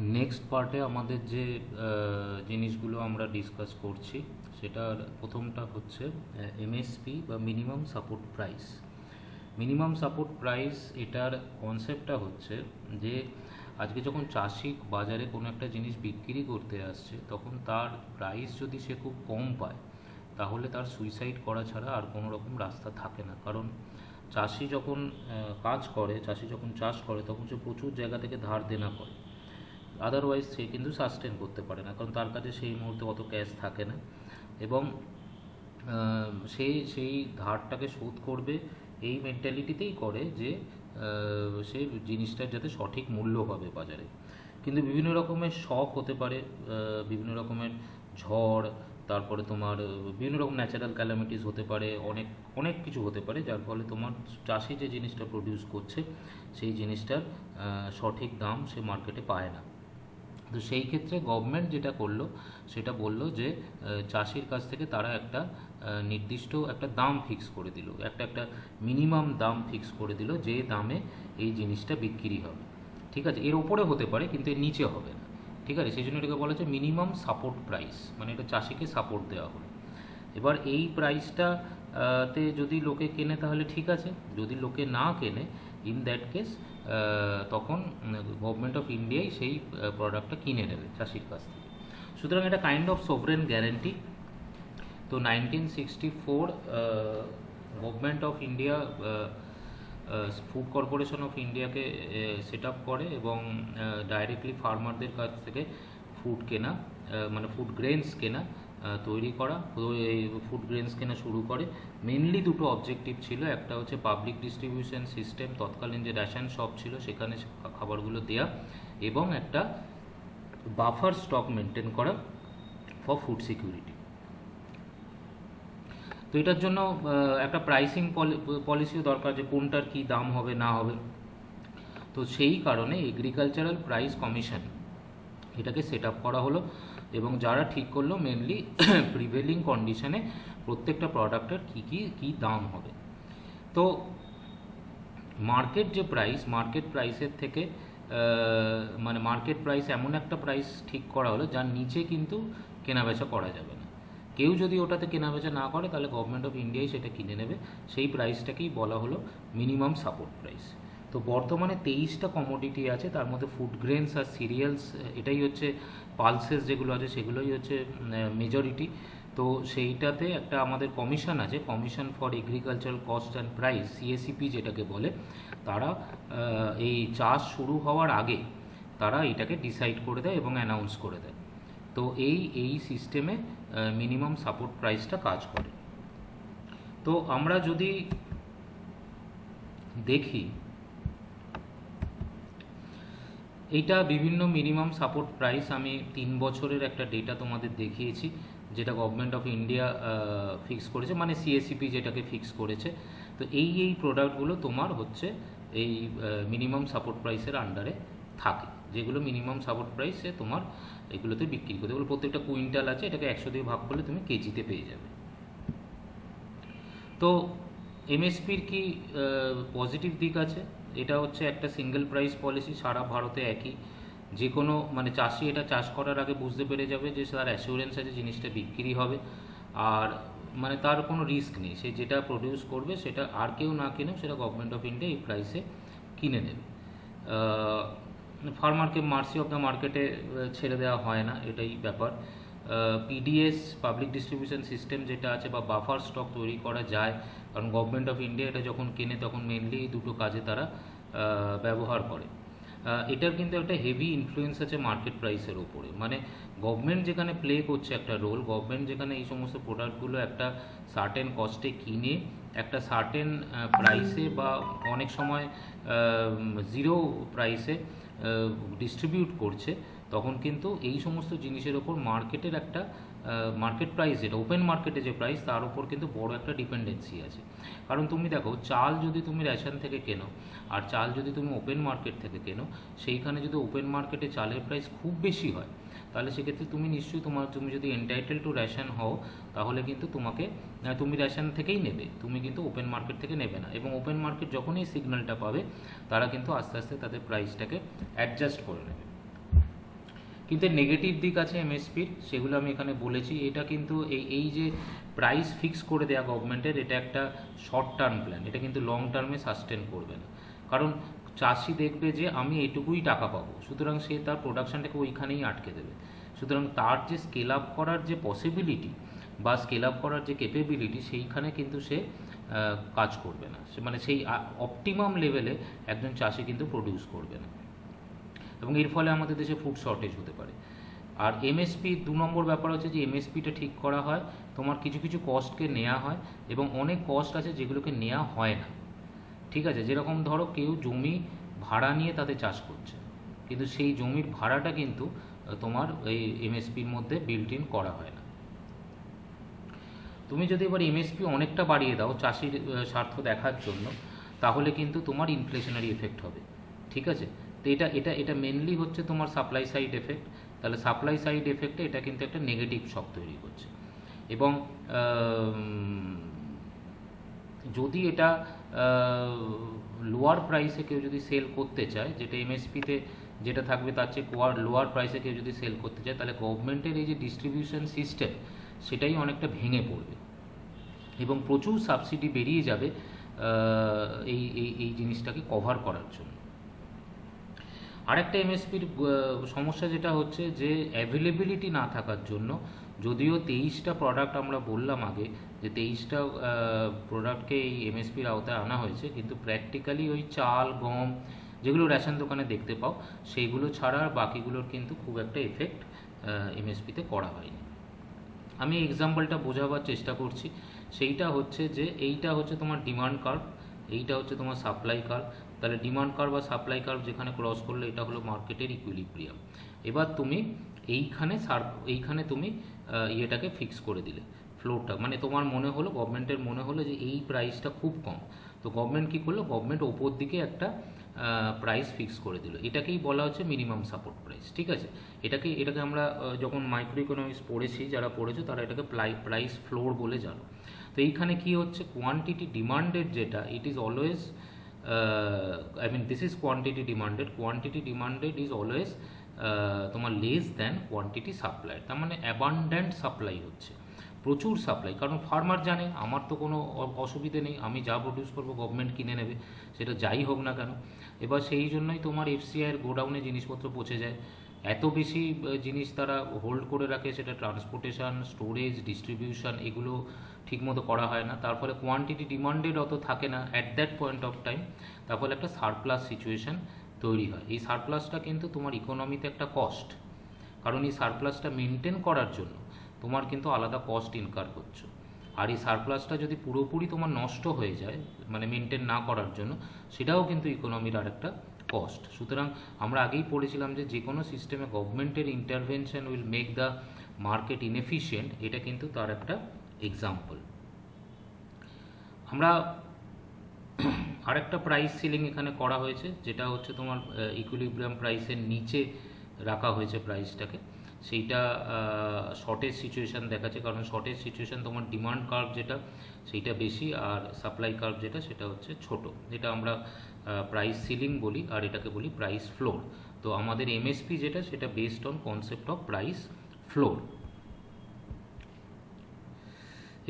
Next পার্টে আমাদের যে জিনিসগুলো আমরা ডিসকাস করছি সেটার প্রথমটা হচ্ছে এমএসপি বা minimum support price. Minimum support price এটার কনসেপ্টটা হচ্ছে যে আজকে যখন চাষি বাজারে কোনো একটা জিনিস বিক্রি করতে আসছে তখন তার প্রাইস যদি সে খুব কম পায় তাহলে তার সুইসাইড করা ছাড়া আর কোনো রকম রাস্তা থাকে না। কারণ চাষি যখন চাষি যখন চাষ করে তখন সে প্রচুর জায়গা থেকে ধার দেনা করে, আদারওয়াইজ সে কিন্তু সাস্টেন করতে পারে না, কারণ তার কাছে সেই মুহূর্তে অত ক্যাশ থাকে না এবং সে সেই ধারটাকে শোধ করবে এই মেন্টালিটিতেই করে যে সে জিনিসটার যাতে সঠিক মূল্য পাবে বাজারে। কিন্তু বিভিন্ন রকমের শক হতে পারে, বিভিন্ন রকমের ঝড়, তারপরে তোমার বিভিন্ন রকম ন্যাচারাল ক্যালামিটিস হতে পারে, অনেক অনেক কিছু হতে পারে, যার ফলে তোমার চাষি যে জিনিসটা প্রডিউস করছে সেই জিনিসটার সঠিক দাম সে মার্কেটে পায় না। তো সেই ক্ষেত্রে গভর্নমেন্ট যেটা করলো সেটা বলল যে চাষির কাছ থেকে তারা একটা নির্দিষ্ট একটা দাম ফিক্স করে দিল, একটা মিনিমাম দাম ফিক্স করে দিল যে দামে এই জিনিসটা বিক্রি হবে। ঠিক আছে, এর ওপরে হতে পারে কিন্তু এর নিচে হবে না। ঠিক আছে, সেই জন্য এটাকে বলা হচ্ছে মিনিমাম সাপোর্ট প্রাইস, মানে এটা চাষিকে সাপোর্ট দেওয়া হলো। এবার এই প্রাইসটা তে যদি লোকে কেনে তাহলে ঠিক আছে, যদি লোকে না কেনে ইন দ্যাট কেস তখন গভর্নমেন্ট অফ ইন্ডিয়াই সেই প্রোডাক্টটা কিনে নেবে চাষির কাছ থেকে। সুতরাং এটা কাইন্ড অফ সোভরেন গ্যারেন্টি। তো 1964 government of India food corporation of ইন্ডিয়াকে সেট আপ করে এবং ডাইরেক্টলি ফার্মারদের কাছ থেকে ফুড কেনা, মানে ফুড গ্রেনস কেনা, তৈরি করা, এই ফুড গ্রেনস কেনা শুরু করে। মেনলি দুটো অবজেক্টিভ ছিল, একটা হচ্ছে পাবলিক ডিস্ট্রিবিউশন সিস্টেম, তৎকালীন যে রেশন শপ ছিল সেখানে খাবারগুলো দেয়া, এবং একটা বাফার স্টক মেনটেন করা ফর ফুড সিকিউরিটি। তো এটার জন্য একটা প্রাইসিং পলিসিও দরকার, যে কোনটার কী দাম হবে না হবে। তো সেই কারণে এগ্রিকালচারাল প্রাইস কমিশন এটাকে সেট আপ করা হলো এবং যারা ঠিক করলো মেনলি প্রিভেলিং কন্ডিশনে প্রত্যেকটা প্রোডাক্টের কী দাম হবে। তো মার্কেট যে প্রাইস, মার্কেট প্রাইসের থেকে মানে মার্কেট প্রাইস এমন একটা প্রাইস ঠিক করা হলো যার নিচে কিন্তু কেনাবেচা করা যাবে না। কেউ যদি ওটাতে কেনাবেচা না করে তাহলে গভর্নমেন্ট অফ ইন্ডিয়াই সেটা কিনে নেবে। সেই প্রাইসটাকেই বলা হলো মিনিমাম সাপোর্ট প্রাইস। তো বর্তমানে 23টা কমোডিটি আছে, তার মধ্যে ফুড গ্রেনস আর সিরিয়ালস এটাই হচ্ছে, পালসেস যেগুলো আছে সেগুলোই হচ্ছে মেজরিটি। তো সেইটাতে একটা আমাদের কমিশন আছে, commission for agricultural cost and price, সিএসিপি যেটাকে বলে, তারা এই চাষ শুরু হওয়ার আগে তারা এটাকে ডিসাইড করে দেয় এবং অ্যানাউন্স করে দেয়। তো এই সিস্টেমে মিনিমাম সাপোর্ট প্রাইসটা কাজ করে। তো আমরা যদি দেখি এইটা বিভিন্ন মিনিমাম সাপোর্ট প্রাইস, আমি 3 বছরের একটা ডেটা তোমাদের দেখিয়েছি যেটা গভর্নমেন্ট অফ ইন্ডিয়া ফিক্স করেছে, মানে সিএসিপি যেটাকে ফিক্স করেছে। তো এই প্রোডাক্টগুলো তোমার হচ্ছে এই মিনিমাম সাপোর্ট প্রাইসের আন্ডারে থাকে, যেগুলো মিনিমাম সাপোর্ট প্রাইসে তোমার এগুলোতে বিক্রি করতে, এগুলো প্রত্যেকটা কুইন্টাল আছে, এটাকে 100 দিয়ে ভাগ করলে তুমি কেজিতে পেয়ে যাবে। তো এমএসপির কি পজিটিভ দিক আছে? এটা হচ্ছে একটা সিঙ্গেল প্রাইস পলিসি, সারা ভারতে একই। যে কোনো মানে চাষি এটা চাষ করার আগে বুঝতে পেরে যাবে যে তার অ্যাসিওরেন্স আছে জিনিসটা বিক্রি হবে, আর মানে তার কোনো রিস্ক নেই, সে যেটা প্রডিউস করবে সেটা আর কেউ না কিনেও সেটা গভর্নমেন্ট অফ ইন্ডিয়া এই প্রাইসে কিনে নেবে। ফার্মারকে মার্সি অফ দ্য মার্কেটে ছেড়ে দেওয়া হয় না, এটাই ব্যাপার। পিডিএস পাবলিক ডিস্ট্রিবিউশন সিস্টেম যেটা আছে বা বাফার স্টক তৈরি করা যায়, কারণ গভর্নমেন্ট অফ ইন্ডিয়া এটা যখন কেনে তখন মেনলি এই দুটো কাজে তারা ব্যবহার করে। এটার কিন্তু একটা হেভি ইনফ্লুয়েন্স আছে মার্কেট প্রাইসের ওপরে, মানে গভর্নমেন্ট যেখানে প্লে করছে একটা রোল, গভর্নমেন্ট যেখানে এই সমস্ত প্রোডাক্টগুলো একটা সার্টেন কস্টে কিনে একটা সার্টেন প্রাইসে বা অনেক সময় জিরো প্রাইসে ডিস্ট্রিবিউট করছে, তখন কিন্তু এই সমস্ত জিনিসের ওপর মার্কেটের একটা মার্কেট প্রাইস, যেটা ওপেন মার্কেটে যে প্রাইস তার উপর কিন্তু বড় একটা ডিপেন্ডেন্সি আছে। কারণ তুমি দেখো, চাল যদি তুমি রেশন থেকে কেনো আর চাল যদি তুমি ওপেন মার্কেট থেকে কেনো, সেইখানে যদি ওপেন মার্কেটে চালের প্রাইস খুব বেশি হয় তাহলে সেক্ষেত্রে তুমি নিশ্চয়ই তুমি যদি এন্টাইটেল টু রেশন হও তাহলে কিন্তু তুমি রেশন থেকেই নেবে, তুমি কিন্তু ওপেন মার্কেট থেকে নেবে না। এবং ওপেন মার্কেট যখনই সিগন্যালটা পাবে তারা কিন্তু আস্তে আস্তে তাদের প্রাইসটাকে অ্যাডজাস্ট করে নেবে। কিন্তু নেগেটিভ দিক আছে এমএসপির, সেগুলো আমি এখানে বলেছি। এটা কিন্তু এই যে প্রাইস ফিক্স করে দেওয়া গভর্নমেন্টের, এটা একটা শর্ট টার্ম প্ল্যান, এটা কিন্তু লং টার্মে সাস্টেন করবে না। কারণ চাষি দেখবে যে আমি এটুকুই টাকা পাবো, সুতরাং সে তার প্রোডাকশানটাকে ওইখানেই আটকে দেবে। সুতরাং তার যে স্কেল আপ করার যে পসিবিলিটি বা স্কেল আপ করার যে ক্যাপেবিলিটি, সেইখানে কিন্তু সে কাজ করবে না, সে মানে সেই অপটিমাম লেভেলে একজন চাষি কিন্তু প্রডিউস করবে না, এবং এর ফলে আমাদের দেশে ফুড শর্টেজ হতে পারে। আর এমএসপি 2 নম্বর ব্যাপার হচ্ছে যে এমএসপিটা ঠিক করা হয়, তোমার কিছু কিছু কস্টকে নেওয়া হয়, এবং অনেক কস্ট আছে যেগুলোকে নেওয়া হয় না। ঠিক আছে, যেরকম ধরো কেউ জমি ভাড়া নিয়ে তাতে চাষ করছে, কিন্তু সেই জমির ভাড়াটা কিন্তু তোমার এই এমএসপির মধ্যে বিল্ট ইন করা হয় না। তুমি যদি এবার এমএসপি অনেকটা বাড়িয়ে দাও চাষির স্বার্থ দেখার জন্য, তাহলে কিন্তু তোমার ইনফ্লেশনারি এফেক্ট হবে। ঠিক আছে, তো এটা মেনলি হচ্ছে তোমার সাপ্লাই সাইড এফেক্ট। তাহলে সাপ্লাই সাইড এফেক্টে এটা কিন্তু একটা নেগেটিভ শক তৈরি করছে। এবং যদি এটা লোয়ার প্রাইসে কেউ যদি সেল করতে চায়, যেটা এমএসপিতে যেটা থাকবে তার চেয়ে লোয়ার প্রাইসে কেউ যদি সেল করতে চায়, তাহলে গভর্নমেন্টের এই যে ডিস্ট্রিবিউশন সিস্টেম, সেটাই অনেকটা ভেঙে পড়বে, এবং প্রচুর সাবসিডি বেরিয়ে যাবে এই এই এই জিনিসটাকে কভার করার জন্য। আরেকটা এমএসপির সমস্যা যেটা হচ্ছে যে অ্যাভেলেবিলিটি না থাকার জন্য, যদিও 23টা প্রোডাক্ট আমরা বললাম আগে যে 23টা প্রোডাক্টকে এই এমএসপির আওতায় আনা হয়েছে, কিন্তু প্র্যাকটিক্যালি ওই চাল গম যেগুলো রেশন দোকানে দেখতে পাও, সেইগুলো ছাড়া আর বাকিগুলোর কিন্তু খুব একটা এফেক্ট এমএসপিতে করা হয়নি। আমি এক্সাম্পলটা বোঝাবার চেষ্টা করছি। সেইটা হচ্ছে যে এইটা হচ্ছে তোমার ডিমান্ড কার্ভ, এইটা হচ্ছে তোমার সাপ্লাই কার্ভ। তাহলে ডিমান্ড কার্ভ বা সাপ্লাই কার্ভ যেখানে ক্রস করলে এটা হলো মার্কেটের ইকুইলিব্রিয়াম। এবার তুমি এইখানে তুমি ইয়েটাকে ফিক্স করে দিলে, ফ্লোরটা, মানে তোমার মনে হলো, গভর্নমেন্টের মনে হলো যে এই প্রাইসটা খুব কম, তো গভর্নমেন্ট কী করলো, গভর্নমেন্ট ওপর দিকে একটা প্রাইস ফিক্স করে দিল। এটাকেই বলা হচ্ছে মিনিমাম সাপোর্ট প্রাইস। ঠিক আছে, এটাকে আমরা যখন মাইক্রো ইকোনমিক্স পড়েছি, যারা পড়েছো তারা এটাকে প্রাইস ফ্লোর বলে জানো। তো এইখানে কি হচ্ছে, কোয়ান্টিটি ডিমান্ডেড যেটা, it is always this is quantity demanded is always তোমার লেস দ্যান কোয়ান্টিটি সাপ্লাই। তার মানে অ্যাবান্ড্যান্ট সাপ্লাই হচ্ছে, প্রচুর সাপ্লাই, কারণ ফার্মার জানে আমার তো কোনো অসুবিধে নেই, আমি যা প্রডিউস করবো গভর্নমেন্ট কিনে নেবে, সেটা যাই হোক না কেন। এবার সেই জন্যই তোমার এফসিআইয়ের গোডাউনে জিনিসপত্র পৌঁছে যায়, এত বেশি জিনিস তারা হোল্ড করে রাখে, সেটা ট্রান্সপোর্টেশন, স্টোরেজ, ডিস্ট্রিবিউশন এগুলো ঠিকমতো করা হয় না। তার ফলে কোয়ান্টিটি ডিমান্ডেড অত থাকে না at that point of time, তার ফলে একটা সারপ্লাস সিচুয়েশান তৈরি হয়। এই সারপ্লাসটা কিন্তু তোমার ইকোনমিতে একটা কস্ট, কারণ এই সারপ্লাসটা মেনটেন করার জন্য তোমার কিন্তু আলাদা কস্ট ইনকার করছো। আর এই সারপ্লাসটা যদি পুরোপুরি তোমার নষ্ট হয়ে যায়, মানে মেনটেন না করার জন্য, সেটাও কিন্তু ইকোনমির আরেকটা কস্ট। সুতরাং আমরা আগেই পড়েছিলাম যে কোনো সিস্টেমে গভর্নমেন্টের intervention will make the market inefficient, এটা কিন্তু তার একটা এক্সাম্পল। আমরা আরেকটা প্রাইস সিলিং এখানে করা হয়েছে, যেটা হচ্ছে তোমার ইকুইলিব্রিয়াম প্রাইসের নিচে রাখা হয়েছে প্রাইসটাকে। সেইটা শর্টেজ সিচুয়েশান দেখাচ্ছে, কারণ শর্টেজ সিচুয়েশান তোমার ডিমান্ড কার্ভ যেটা সেইটা বেশি, আর সাপ্লাই কার্ভ যেটা সেটা হচ্ছে ছোট, যেটা আমরা প্রাইস সিলিং বলি, আর এটাকে বলি প্রাইস ফ্লোর। তো আমাদের এমএসপি যেটা, সেটা based on concept of price floor.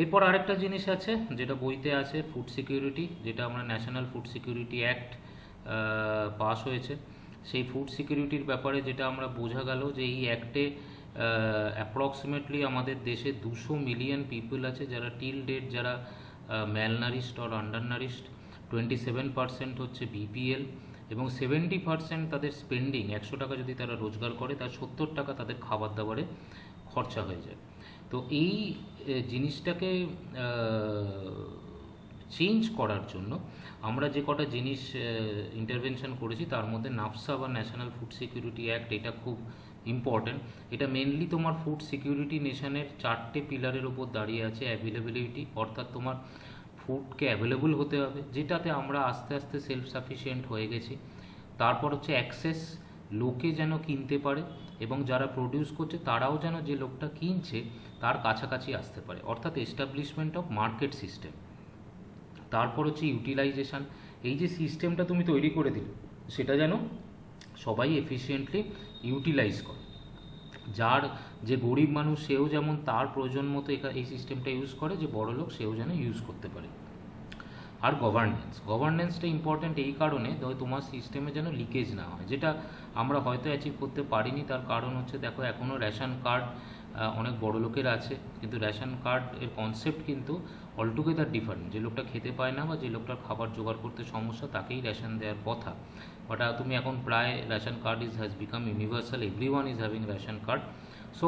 এরপর আরেকটা জিনিস আছে যেটা বইতে আছে, ফুড সিকিউরিটি, যেটা আমরা national food security act pass হয়েছে। সেই ফুড সিকিউরিটির ব্যাপারে যেটা আমরা বোঝা গেল যে এই অ্যাক্টে অ্যাপ্রক্সিমেটলি আমাদের দেশে 200 মিলিয়ন পিপল আছে যারা টিল ডেট যারা ম্যালনারিশড অর আন্ডারনারিশড। 27% হচ্ছে বিপিএল, এবং 70% তাদের স্পেন্ডিং, 100 টাকা যদি তারা রোজগার করে, তার 70 টাকা তাদের খাবার দাবারে খরচা হয়ে যায়। তো এই জিনিসটাকে চেঞ্জ করার জন্য আমরা যে কটা জিনিস ইন্টারভেনশন করেছি, তার মধ্যে নাফসা বা ন্যাশনাল ফুড সিকিউরিটি অ্যাক্ট, এটা খুব ইম্পর্ট্যান্ট। এটা মেনলি তোমার ফুড সিকিউরিটি নেশনের 4টে পিলারের ওপর দাঁড়িয়ে আছে। অ্যাভেলেবিলিটি, অর্থাৎ তোমার ফুডকে অ্যাভেলেবল হতে হবে, যেটাতে আমরা আস্তে আস্তে সেলফ সাফিসিয়েন্ট হয়ে গেছি। তারপর হচ্ছে অ্যাক্সেস, লোকে যেন কিনতে পারে, এবং যারা প্রডিউস করছে তারাও যেন যে লোকটা কিনছে তার কাছাকাছি আসতে পারে, অর্থাৎ এস্টাবলিশমেন্ট অফ মার্কেট সিস্টেম। তারপর হচ্ছে ইউটিলাইজেশান, এই যে সিস্টেমটা তুমি তৈরি করে দিলে সেটা যেন সবাই এফিসিয়েন্টলি ইউটিলাইজ করে। যার যে গরিব মানুষ সেও যেমন তার প্রয়োজন মতো এই সিস্টেমটা ইউজ করে, যে বড় লোক সেও যেন ইউজ করতে পারে। আর গভর্নেন্সটা ইম্পর্ট্যান্ট এই কারণে তোমার সিস্টেমে যেন লিকেজ না হয়, যেটা আমরা হয়তো অ্যাচিভ করতে পারিনি। তার কারণ হচ্ছে দেখো এখনও রেশন কার্ড অনেক বড় লোকের আছে, কিন্তু রেশন কার্ড এর কনসেপ্ট কিন্তু অলটুগেদার ডিফারেন্ট। যে লোকটা খেতে পায় না বা যে লোকটার খাবার জোগাড় করতে সমস্যা তাকেই রেশন দেওয়ার কথা, বাট তুমি এখন প্রায় ration card has become universal, everyone is having ration card. So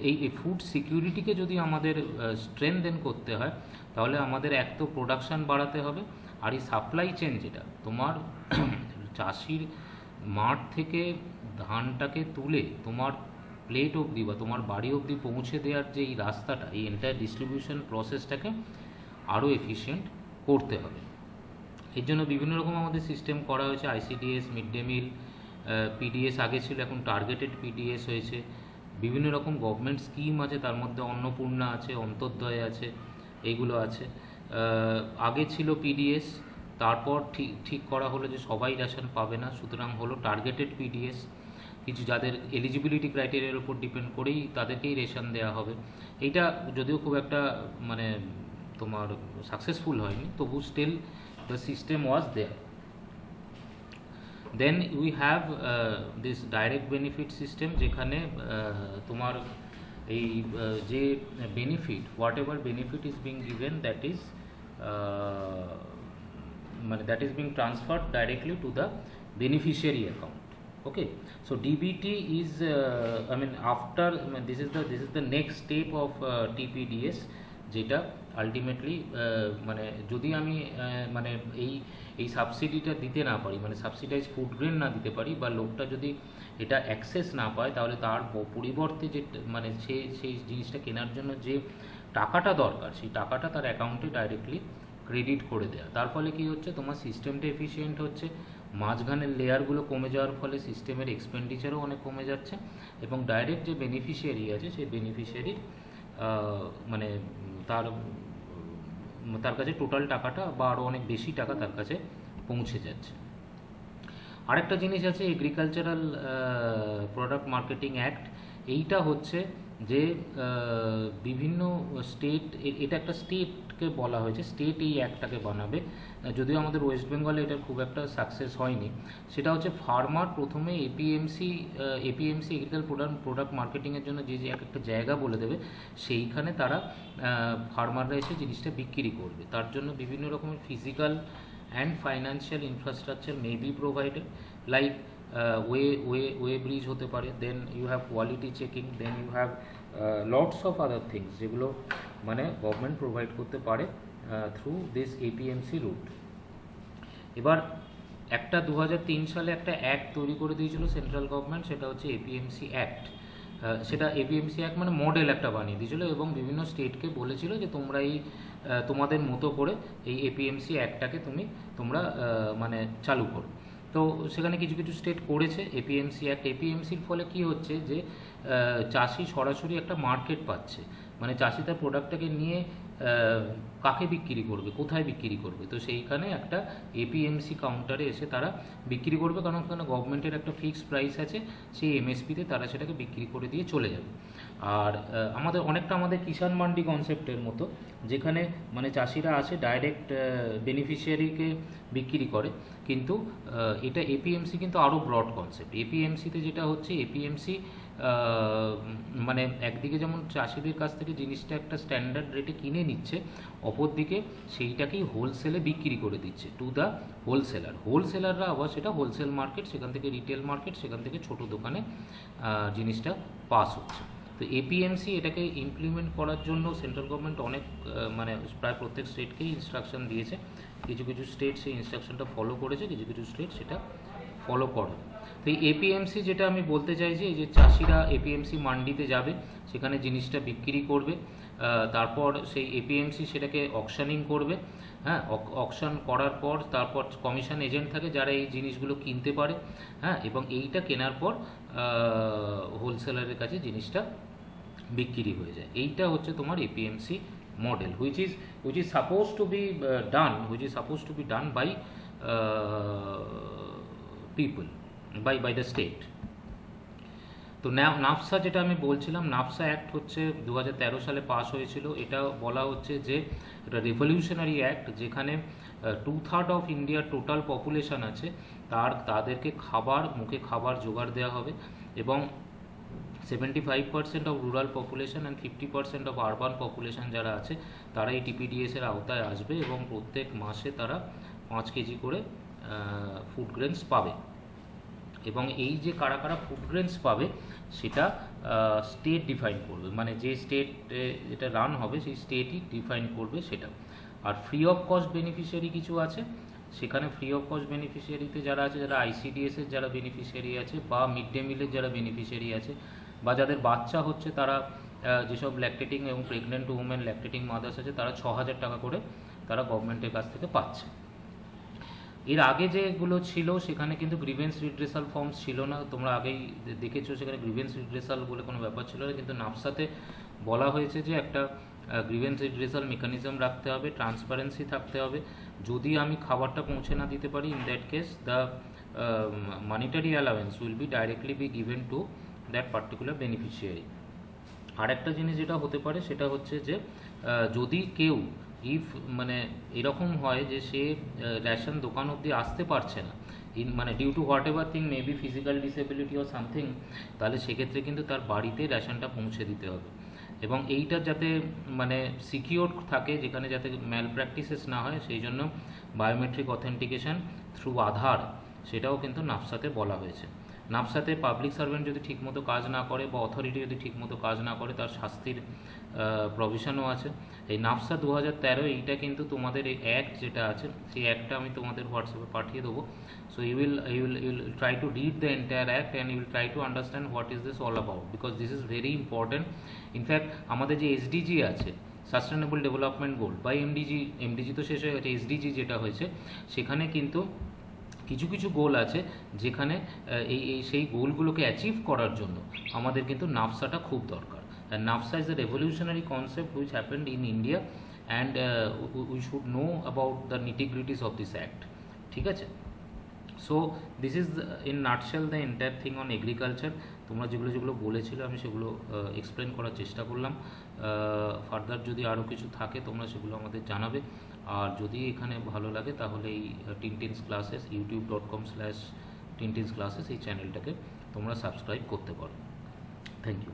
এই ফুড সিকিউরিটিকে যদি আমাদের স্ট্রেনথেন করতে হয়, তাহলে আমাদের এক তো প্রোডাকশান বাড়াতে হবে, আর এই সাপ্লাই চেন যেটা তোমার চাষির মাঠ থেকে ধানটাকে তুলে তোমার প্লেট অবধি বা তোমার বাড়ি অবধি পৌঁছে দেওয়ার যে এই রাস্তাটা, এই এন্টায়ার ডিস্ট্রিবিউশন প্রসেসটাকে আরও এফিশিয়েন্ট করতে হবে। এর জন্য বিভিন্ন রকম আমাদের সিস্টেম করা হয়েছে, ICDS, mid day meal, PDS আগে ছিল, এখন টার্গেটেড পিডিএস হয়েছে। বিভিন্ন রকম গভর্নমেন্ট স্কিম আছে, তার মধ্যে অন্নপূর্ণা আছে, অন্তর্দয় আছে, এইগুলো আছে। আগে ছিল পিডিএস, তারপর ঠিক করা হলো যে সবাই রেশন পাবে না, সুতরাং হলো টার্গেটেড পিডিএস। কিছু যাদের এলিজিবিলিটি ক্রাইটেরিয়ার উপর ডিপেন্ড করেই তাদেরকেই রেশন দেওয়া হবে। এইটা যদিও খুব একটা মানে তোমার সাকসেসফুল হয়নি, তবু still the system was there. Then we have this direct benefit system, যেখানে তোমার এই যে benefit, whatever benefit is being given, that is মানে that is being transferred directly to the beneficiary account. Okay, so DBT is I mean after this is the next step of TPDS, যেটা ultimately মানে যদি আমি মানে এই সাবসিডিটা দিতে না পারি, মানে সাবসিডাইজ ফুড গ্রেন না দিতে পারি, বা লোকটা যদি এটা অ্যাক্সেস না পায়, তাহলে তার পরিবর্তে যে মানে সেই জিনিসটা কেনার জন্য যে টাকাটা দরকার, সেই টাকাটা তার অ্যাকাউন্টে ডাইরেক্টলি ক্রেডিট করে দেওয়া। তার ফলে কী হচ্ছে, তোমার সিস্টেমটা এফিশিয়েন্ট হচ্ছে, মাঝখানের লেয়ারগুলো কমে যাওয়ার ফলে সিস্টেমের এক্সপেন্ডিচারও অনেক কমে যাচ্ছে, এবং ডাইরেক্ট যে বেনিফিশিয়ারি আছে সেই বেনিফিশিয়ারির মানে তার কাছে টোটাল টাকাটা বা আরও অনেক বেশি টাকা তার কাছে পৌঁছে যাচ্ছে। আরেকটা জিনিস আছে এগ্রিকালচারাল প্রোডাক্ট মার্কেটিং অ্যাক্ট। এইটা হচ্ছে যে বিভিন্ন স্টেট, এটা একটা স্টেটকে বলা হয়েছে, স্টেট এই অ্যাক্টটাকে বানাবে, যদিও আমাদের ওয়েস্ট বেঙ্গলে এটার খুব একটা সাকসেস হয়নি। সেটা হচ্ছে ফার্মার প্রথমে এপিএমসি এগ্রিকালচারাল প্রোডাক্ট মার্কেটিংয়ের জন্য যে একটা জায়গা বলে দেবে, সেইখানে তারা ফার্মাররা এসে জিনিসটা বিক্রি করবে। তার জন্য বিভিন্ন রকমের physical and financial infrastructure may be provided, like weighbridge হতে পারে, then you have quality checking, then you have lots of other things, যেগুলো মানে গভর্নমেন্ট প্রোভাইড করতে পারে থ্রু দিস এপিএমসি রুট। এবার একটা 2003 সালে একটা অ্যাক্ট তৈরি করে দিয়েছিল সেন্ট্রাল গভর্নমেন্ট, সেটা হচ্ছে এপিএমসি অ্যাক্ট। সেটা এপিএমসি অ্যাক্ট মানে মডেল একটা বানিয়ে দিয়েছিল, এবং বিভিন্ন স্টেটকে বলেছিল যে তোমরা এই তোমাদের মতো করে এই এপিএমসি অ্যাক্টটাকে তোমরা মানে চালু করো। তো সেখানে কিছু কিছু স্টেট করেছে এপিএমসি অ্যাক্ট। এপিএমসির ফলে কি হচ্ছে যে চাষি সরাসরি একটা মার্কেট পাচ্ছে, মানে চাষি তার প্রোডাক্টটাকে নিয়ে কাকে বিক্রি করবে, কোথায় বিক্রি করবে, তো সেইখানে একটা এপিএমসি কাউন্টারে এসে তারা বিক্রি করবে, কারণ ওখানে গভর্নমেন্টের একটা ফিক্সড প্রাইস আছে, সেই এমএসপিতে তারা সেটাকে বিক্রি করে দিয়ে চলে যাবে। আর অনেকটা আমাদের কিষাণ মান্ডি কনসেপ্টের মতো, যেখানে মানে চাষিরা আসে ডাইরেক্ট বেনিফিশিয়ারিকে বিক্রি করে, কিন্তু এটা এপিএমসি কিন্তু আরও ব্রড কনসেপ্ট। এপিএমসিতে যেটা হচ্ছে, এপিএমসি মানে একদিকে যেমন চাষিদের কাছ থেকে জিনিসটা একটা স্ট্যান্ডার্ড রেটে কিনে নিচ্ছে, অপরদিকে সেইটাকেই হোলসেলে বিক্রি করে দিচ্ছে টু দ্য হোলসেলাররা আবার সেটা হোলসেল মার্কেট, সেখান থেকে রিটেল মার্কেট, সেখান থেকে ছোট দোকানে জিনিসটা পাস হচ্ছে। তো এপিএমসি এটাকে ইমপ্লিমেন্ট করার জন্য সেন্ট্রাল গভর্নমেন্ট অনেক মানে প্রায় প্রত্যেক স্টেটকেই ইনস্ট্রাকশন দিয়েছে। কিছু কিছু স্টেট সেই ইনস্ট্রাকশনটা ফলো করেছে, কিছু কিছু স্টেট সেটা ফলো করে। তো এই এপিএমসি যেটা আমি বলতে চাইছি, এই যে চাষিরা এপিএমসি মান্ডিতে যাবে, সেখানে জিনিসটা বিক্রি করবে, তারপর সেই এপিএমসি সেটাকে অকশানিং করবে। হ্যাঁ, অকশন করার পর তারপর কমিশন এজেন্ট থাকে যারা এই জিনিসগুলো কিনতে পারে। হ্যাঁ, এবং এইটা কেনার পর হোলসেলারের কাছে জিনিসটা বিক্রি হয়ে যায়। এইটা হচ্ছে তোমার APMC model, which is suppose to be done by people, by the state. তো নাফসা যেটা আমি বলছিলাম, নাফসা অ্যাক্ট হচ্ছে 2013 সালে পাস হয়েছিল। এটা বলা হচ্ছে যে এটা রেভলিউশনারি অ্যাক্ট, যেখানে 2/3 অফ ইন্ডিয়ার টোটাল পপুলেশন আছে, তাদেরকে মুখে খাবার জোগাড় দেওয়া হবে, এবং 75% of rural population and 50% of urban population যারা আছে তারা এই টিপিডিএস এর আওতায় আসবে, এবং প্রত্যেক মাসে তারা 5 কেজি করে ফুড গ্রেনস পাবে। এবং এই যে কারা কারা ফুড গ্রেনস পাবে সেটা স্টেট ডিফাইন করবে, মানে যে স্টেটে এটা রান হবে সেই স্টেটই ডিফাইন করবে সেটা। আর ফ্রি অফ কস্ট বেনিফিশিয়ারি কিছু আছে, সেখানে ফ্রি অফ কস্ট বেনিফিশিয়ারিতে যারা আছে, যারা আইসিডিএসের যারা বেনিফিশিয়ারি আছে, বা মিড ডে মিলের যারা বেনিফিশিয়ারি আছে, বা যাদের বাচ্চা হচ্ছে, তারা যেসব ল্যাকটেটিং এবং প্রেগনেন্ট উমেন ল্যাকটেটিং মাদার্স আছে, তারা 6,000 টাকা করে তারা গভর্নমেন্টের কাছ থেকে পাচ্ছে। এর আগে যেগুলো ছিল সেখানে কিন্তু গ্রিভেন্স রিড্রেসাল ফর্মস ছিল না, তোমরা আগেই দেখেছো, সেখানে গ্রিভেন্স রিড্রেসাল বলে কোনো ব্যাপার ছিল না। কিন্তু নাফসাতে বলা হয়েছে যে একটা গ্রিভেন্স রিড্রেসাল মেকানিজম রাখতে হবে, ট্রান্সপারেন্সি থাকতে হবে। যদি আমি খাবারটা পৌঁছে না দিতে পারি, in that case the monetary allowance will be directly be given to that particular beneficiary. আরেকটা জিনিস যেটা হতে পারে সেটা হচ্ছে যে যদি কেউ মানে এরকম হয় যে সে রেশন দোকান অবধি আসতে পারছে না, মানে due to whatever thing, maybe physical disability or something, তাহলে সেক্ষেত্রে কিন্তু তার বাড়িতে রেশনটা পৌঁছে দিতে হবে। এবং এইটা যাতে মানে সিকিওর থাকে, যেখানে যাতে ম্যাল প্র্যাকটিসেস না হয়, সেই জন্য বায়োমেট্রিক অথেন্টিকেশন থ্রু আধার, সেটাও কিন্তু নাফসাতে বলা হয়েছে। নাফসাতে পাবলিক সার্ভেন্ট যদি ঠিকমতো কাজ না করে, বা অথরিটি যদি ঠিকমতো কাজ না করে, তার শাস্তির প্রভিশনও আছে। এই নাফসা 2013, এইটা কিন্তু তোমাদের এই অ্যাক্ট যেটা আছে, সেই অ্যাক্টটা আমি তোমাদের হোয়াটসঅ্যাপে পাঠিয়ে দেবো। So you will try to read the entire act and you will try to understand what is this all about, because this is very important. In fact আমাদের যে এসডিজি আছে, সাস্টেনেবল ডেভেলপমেন্ট গোল, বা এমডিজি তো শেষ হয়ে গেছে, SDG যেটা হয়েছে, সেখানে কিন্তু কিছু কিছু গোল আছে, যেখানে সেই গোলগুলোকে অ্যাচিভ করার জন্য আমাদের কিন্তু নাফসাটা খুব দরকার। And NAFSA is a revolutionary concept which happened in India, and we should know about the nitty-gritties of this act. ঠিক আছে? So this is in nutshell the entire thing on agriculture. তোমরা যেগুলো যেগুলো বলেছিলে আমি সেগুলো এক্সপ্লেন করার চেষ্টা করলাম। ফার্দার যদি আরও কিছু থাকে তোমরা সেগুলো আমাদের জানাবে। আর যদি এখানে ভালো লাগে তাহলে এই টিনটিনস ক্লাসেস, youtube.com/টিনটিনস ক্লাসেস, এই চ্যানেলটাকে তোমরা সাবস্ক্রাইব করতে পারো। Thank you.